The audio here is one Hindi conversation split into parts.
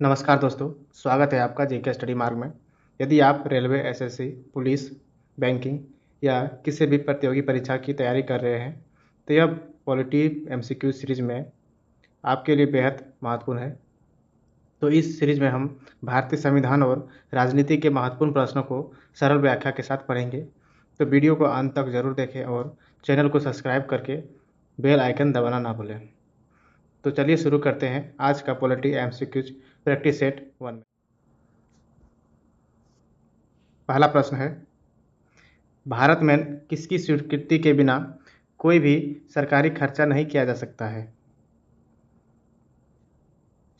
नमस्कार दोस्तों, स्वागत है आपका जेके स्टडी मार्ग में। यदि आप रेलवे, एसएससी, पुलिस, बैंकिंग या किसी भी प्रतियोगी परीक्षा की तैयारी कर रहे हैं, तो यह पॉलिटी एमसीक्यू सीरीज में आपके लिए बेहद महत्वपूर्ण है। तो इस सीरीज में हम भारतीय संविधान और राजनीति के महत्वपूर्ण प्रश्नों को सरल व्याख्या के साथ पढ़ेंगे। तो वीडियो को अंत तक जरूर देखें और चैनल को सब्सक्राइब करके बेल आइकन दबाना ना भूलें। तो चलिए शुरू करते हैं आज का पॉलिटी एमसीक्यूज प्रैक्टिस सेट 1 में। पहला प्रश्न है, भारत में किसकी स्वीकृति के बिना कोई भी सरकारी खर्चा नहीं किया जा सकता है?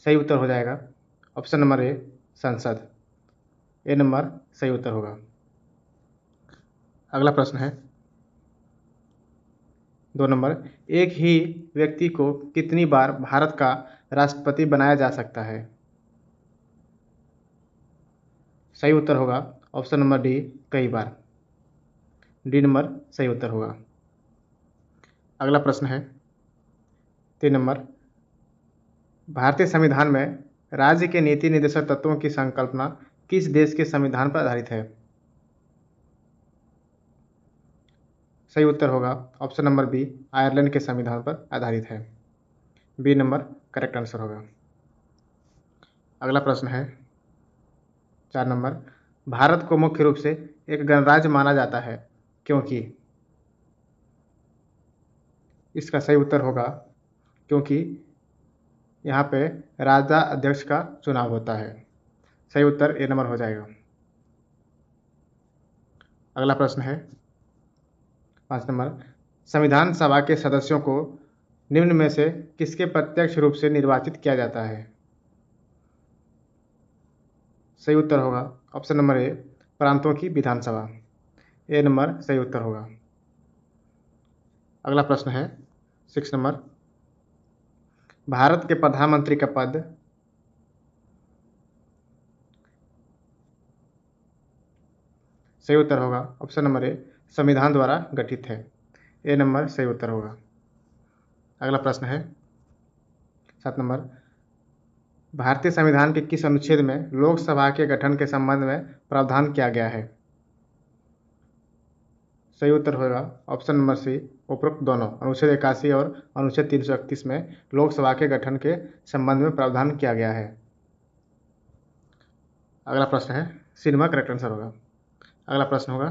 सही उत्तर हो जाएगा ऑप्शन नंबर ए, संसद। ए नंबर सही उत्तर होगा। अगला प्रश्न है 2 नंबर, एक ही व्यक्ति को कितनी बार भारत का राष्ट्रपति बनाया जा सकता है? सही उत्तर होगा ऑप्शन नंबर डी, कई बार। डी नंबर सही उत्तर होगा। अगला प्रश्न है 3 नंबर, भारतीय संविधान में राज्य के नीति निर्देशक तत्वों की संकल्पना किस देश के संविधान पर आधारित है? सही उत्तर होगा ऑप्शन नंबर बी, आयरलैंड के संविधान पर आधारित है। बी नंबर करेक्ट आंसर होगा। अगला प्रश्न है 4 नंबर, भारत को मुख्य रूप से एक गणराज्य माना जाता है क्योंकि? इसका सही उत्तर होगा क्योंकि यहाँ पे राजा अध्यक्ष का चुनाव होता है। सही उत्तर ए नंबर हो जाएगा। अगला प्रश्न है 5 नंबर, संविधान सभा के सदस्यों को निम्न में से किसके प्रत्यक्ष रूप से निर्वाचित किया जाता है? सही उत्तर होगा ऑप्शन नंबर ए, प्रांतों की विधानसभा। ए नंबर सही उत्तर होगा। अगला प्रश्न है 6 नंबर, भारत के प्रधानमंत्री का पद सही उत्तर होगा ऑप्शन नंबर ए, संविधान द्वारा गठित है। ए नंबर सही उत्तर होगा। अगला प्रश्न है 7 नंबर, भारतीय संविधान के किस अनुच्छेद में लोकसभा के गठन के संबंध में प्रावधान किया गया है? सही उत्तर होगा ऑप्शन नंबर सी, उपरोक्त दोनों अनुच्छेद 81 और अनुच्छेद 331 में लोकसभा के गठन के संबंध में प्रावधान किया गया है। अगला प्रश्न है सी नंबर करेक्ट आंसर होगा। अगला प्रश्न होगा,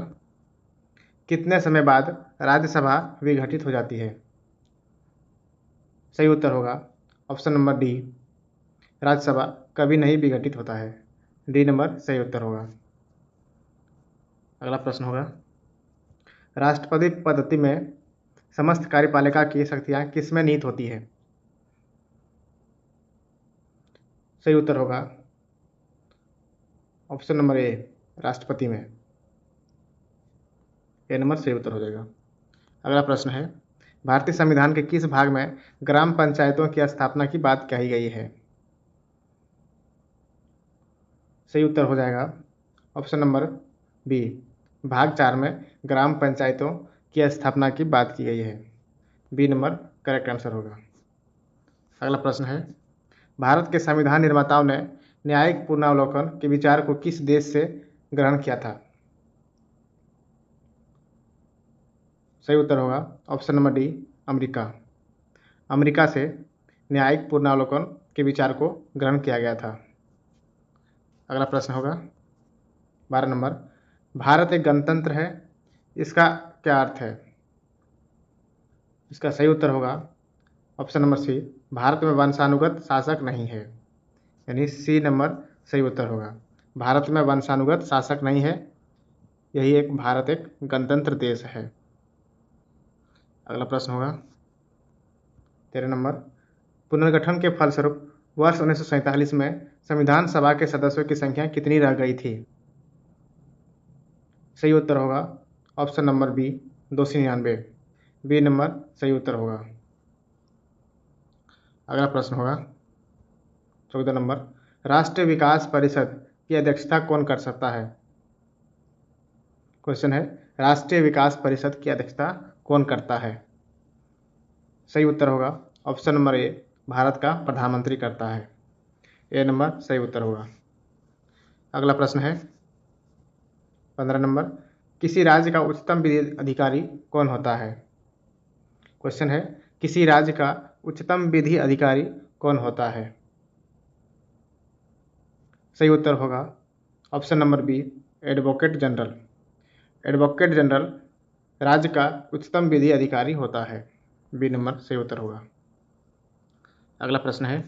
कितने समय बाद राज्यसभा विघटित हो जाती है? सही उत्तर होगा ऑप्शन नंबर डी, राज्यसभा कभी नहीं विघटित होता है। डी नंबर सही उत्तर होगा। अगला प्रश्न होगा, राष्ट्रपति पद्धति में समस्त कार्यपालिका की शक्तियां किसमें निहित होती है? सही उत्तर होगा ऑप्शन नंबर ए, राष्ट्रपति में। ए नंबर सही उत्तर हो जाएगा। अगला प्रश्न है, भारतीय संविधान के किस भाग में ग्राम पंचायतों की स्थापना की बात कही गई है? सही उत्तर हो जाएगा ऑप्शन नंबर बी, भाग 4 में ग्राम पंचायतों की स्थापना की बात की गई है। बी नंबर करेक्ट आंसर होगा। अगला प्रश्न है, भारत के संविधान निर्माताओं ने न्यायिक पुनरावलोकन के विचार को किस देश से ग्रहण किया था? सही उत्तर होगा option number D, America. America से न्यायिक पुनरावलोकन के विचार को ग्रहण किया गया था। अगला प्रश्न होगा 12 नंबर, भारत एक गणतंत्र है, इसका क्या अर्थ है? इसका सही उत्तर होगा ऑप्शन नंबर सी, भारत में वंशानुगत शासक नहीं है। यानी सी नंबर सही उत्तर होगा। भारत में वंशानुगत शासक नहीं है, यही एक भारत एक गणतंत्र देश है। अगला प्रश्न होगा 13 नंबर, पुनर्गठन के फलस्वरूप वर्ष 1947 में संविधान सभा के सदस्यों की संख्या कितनी रह गई थी? सही उत्तर होगा option number B, 299। B number सही उत्तर होगा। अगला प्रश्न होगा 14 नंबर, राष्ट्रीय विकास परिषद की अध्यक्षता कौन कर सकता है? क्वेश्चन है, राष्ट्रीय विकास परिषद की अध्यक्षता कौन करता है? सही उत्तर होगा ऑप्शन नंबर ए, भारत का प्रधानमंत्री करता है। ए नंबर सही उत्तर होगा। अगला प्रश्न है 15 नंबर, किसी राज्य का उच्चतम विधि अधिकारी कौन होता है? क्वेश्चन है, किसी राज्य का उच्चतम विधि अधिकारी कौन होता है? सही उत्तर होगा option number B, advocate general. Advocate general राज्य का उच्चतम विधि अधिकारी होता है। बी नंबर सही उत्तर होगा। अगला प्रश्न है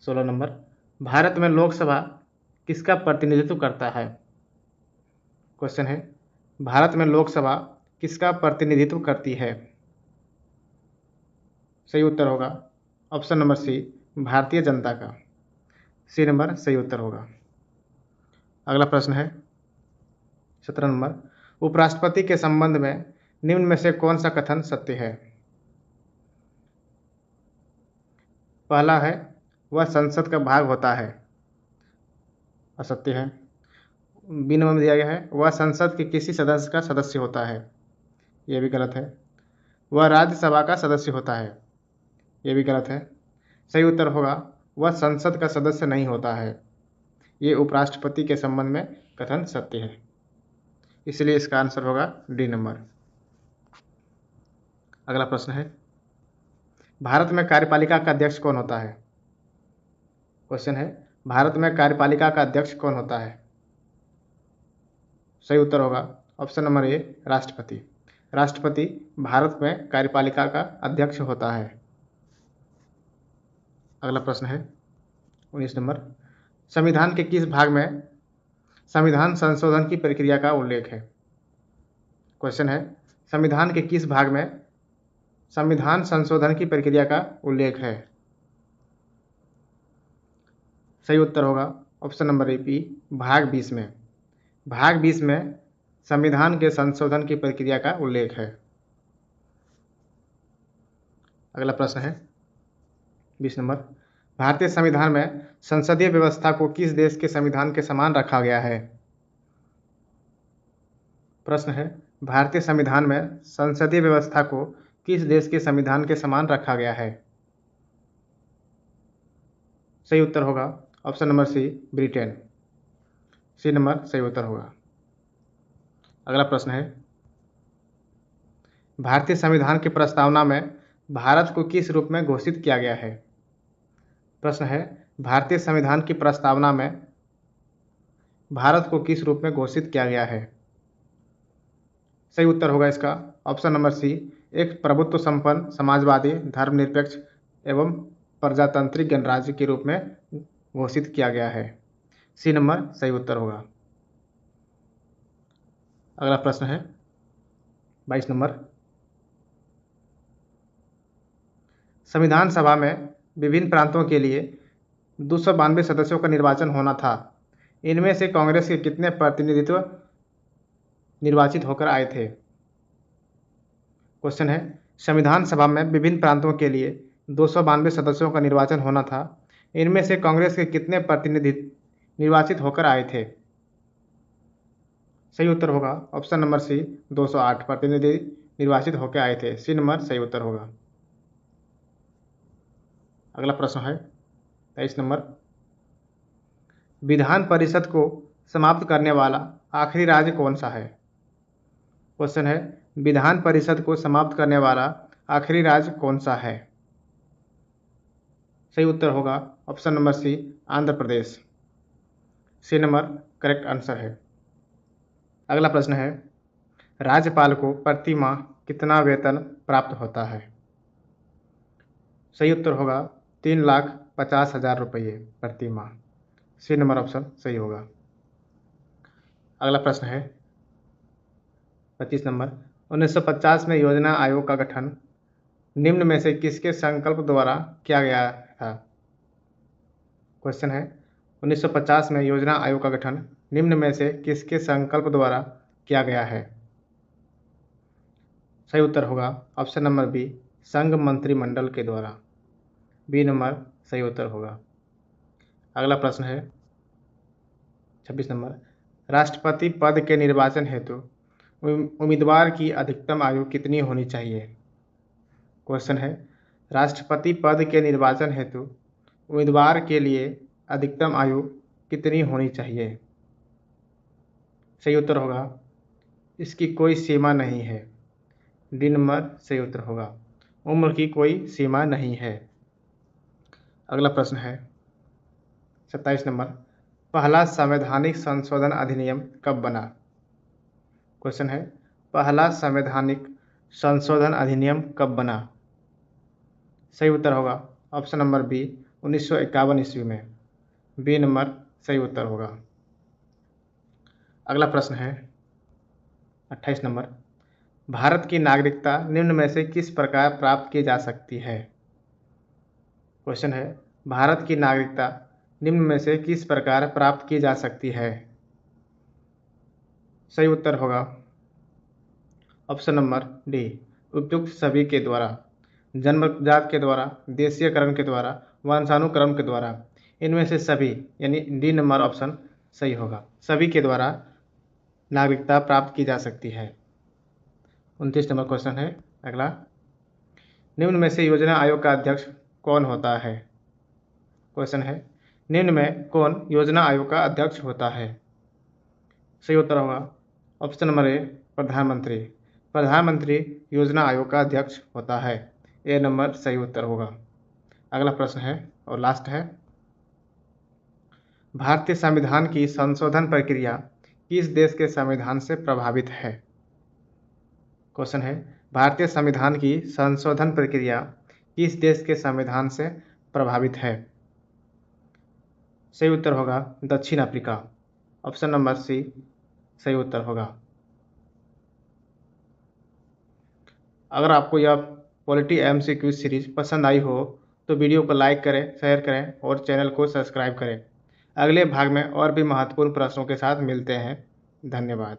16 नंबर, भारत में लोकसभा किसका प्रतिनिधित्व करता है? क्वेश्चन है, भारत में लोकसभा किसका प्रतिनिधित्व करती है? सही उत्तर होगा ऑप्शन नंबर सी, भारतीय जनता का। सी नंबर सही उत्तर होगा। अगला प्रश्न है 17 नंबर, उपराष्ट्रपति के संबंध में निम्न में से कौन सा कथन सत्य है? पहला है, वह संसद का भाग होता है, असत्य है। बी नंबर में दिया गया है, वह संसद के किसी सदस्य का सदस्य होता है, यह भी गलत है। वह राज्यसभा का सदस्य होता है, यह भी गलत है। सही उत्तर होगा, वह संसद का सदस्य नहीं होता है। ये उपराष्ट्रपति के संबंध में कथन सत्य है, इसलिए इसका आंसर होगा डी नंबर। अगला प्रश्न है, भारत में कार्यपालिका का अध्यक्ष कौन होता है? क्वेश्चन है, भारत में कार्यपालिका का अध्यक्ष कौन होता है? सही उत्तर होगा ऑप्शन नंबर ए, राष्ट्रपति। राष्ट्रपति भारत में कार्यपालिका का अध्यक्ष होता है। अगला प्रश्न है 19 नंबर, संविधान के किस भाग में संविधान संशोधन की प्रक्रिया का उल्लेख है? क्वेश्चन है, संविधान के किस भाग में संविधान संशोधन की प्रक्रिया का उल्लेख है? सही उत्तर होगा ऑप्शन नंबर ए बी, भाग 20 में। भाग 20 में संविधान के संशोधन की प्रक्रिया का उल्लेख है। अगला प्रश्न है 20 नंबर, भारतीय संविधान में संसदीय व्यवस्था को किस देश के संविधान के समान रखा गया है? प्रश्न है, भारतीय संविधान में संसदीय व्यवस्था को किस देश के संविधान के समान रखा गया है? सही उत्तर होगा option number C, Britain. C number सही उत्तर होगा। अगला प्रश्न है, भारतीय संविधान की प्रस्तावना में भारत को किस रूप में घोषित किया गया है? प्रश्न है, भारतीय संविधान की प्रस्तावना में भारत को किस रूप में घोषित किया गया है? सही उत्तर होगा इसका ऑप्शन नंबर सी, एक प्रभुत्व संपन्न समाजवादी धर्मनिरपेक्ष एवं प्रजातांत्रिक गणराज्य के रूप में घोषित किया गया है। सी नंबर सही उत्तर होगा। अगला प्रश्न है 22 नंबर, संविधान सभा में विभिन्न प्रांतों के लिए 292 सदस्यों का निर्वाचन होना था। इनमें से कांग्रेस के कितने प्रतिनिधित्व निर्वाचित होकर आए थे? क्वेश्चन है, संविधान सभा में विभिन्न प्रांतों के लिए 292 सदस्यों का निर्वाचन होना था। इनमें से कांग्रेस के कितने प्रतिनिधि निर्वाचित होकर आए थे? सही उत्तर होगा ऑप्शन नंबर सी, 208 प्रतिनिधि निर्वाचित होकर आए थे। सी नंबर सही उत्तर होगा। अगला प्रश्न है 23 नंबर, विधान परिषद को समाप्त करने वाला आखिरी राज्य कौन सा है? क्वेश्चन है, विधान परिषद को समाप्त करने वाला आखिरी राज्य कौन सा है? सही उत्तर होगा ऑप्शन नंबर सी, आंध्र प्रदेश। सी नंबर करेक्ट आंसर है। अगला प्रश्न है, राज्यपाल को प्रति माह कितना वेतन प्राप्त होता है? सही उत्तर होगा 3,50,000 रुपये प्रति माह। सी नंबर ऑप्शन सही होगा। अगला प्रश्न है 25 नंबर, 1950 में योजना आयोग का गठन निम्न में से किसके संकल्प द्वारा किया गया था? क्वेश्चन है, 1950 में योजना आयोग का गठन निम्न में से किसके संकल्प द्वारा किया गया है? सही उत्तर होगा ऑप्शन नंबर बी, संघ मंत्रिमंडल के द्वारा। बी नंबर सही उत्तर होगा। अगला प्रश्न है 26 नंबर, राष्ट्रपति पद के निर्वाचन हेतु उम्मीदवार की अधिकतम आयु कितनी होनी चाहिए? क्वेश्चन है, राष्ट्रपति पद के निर्वाचन हेतु उम्मीदवार के लिए अधिकतम आयु कितनी होनी चाहिए? सही उत्तर होगा इसकी कोई सीमा नहीं है। डी नंबर सही उत्तर होगा, उम्र की कोई सीमा नहीं है। अगला प्रश्न है 27 नंबर, पहला संवैधानिक संशोधन अधिनियम कब बना? क्वेश्चन है, पहला संवैधानिक संशोधन अधिनियम कब बना? सही उत्तर होगा ऑप्शन नंबर बी, 1951 ईस्वी में। बी नंबर सही उत्तर होगा। अगला प्रश्न है 28 नंबर, भारत की नागरिकता निम्न में से किस प्रकार प्राप्त की जा सकती है? क्वेश्चन है, भारत की नागरिकता निम्न में से किस प्रकार प्राप्त की जा सकती है? सही उत्तर होगा ऑप्शन नंबर डी, उपयुक्त सभी के द्वारा, जन्मजात के द्वारा, देशीयकरण के द्वारा, वंशानुक्रम के द्वारा, इनमें से सभी, यानी डी नंबर ऑप्शन सही होगा। सभी के द्वारा नागरिकता प्राप्त की जा सकती है। 29 नंबर क्वेश्चन है अगला, निम्न में से योजना आयोग का अध्यक्ष कौन होता है? क्वेश्चन है, निम्न में कौन योजना आयोग का अध्यक्ष होता है? सही उत्तर होगा ऑप्शन नंबर ए, प्रधानमंत्री। प्रधानमंत्री योजना आयोग का अध्यक्ष होता है। ए नंबर सही उत्तर होगा। अगला प्रश्न है और लास्ट है, भारतीय संविधान की संशोधन प्रक्रिया किस देश के संविधान से प्रभावित है? क्वेश्चन है, भारतीय संविधान की संशोधन प्रक्रिया किस देश के संविधान से प्रभावित है? सही उत्तर होगा दक्षिण अफ्रीका। ऑप्शन नंबर सी सही उत्तर होगा। अगर आपको यह पॉलिटी एमसीक्यू सीरीज पसंद आई हो तो वीडियो को लाइक करें, शेयर करें और चैनल को सब्सक्राइब करें। अगले भाग में और भी महत्वपूर्ण प्रश्नों के साथ मिलते हैं। धन्यवाद।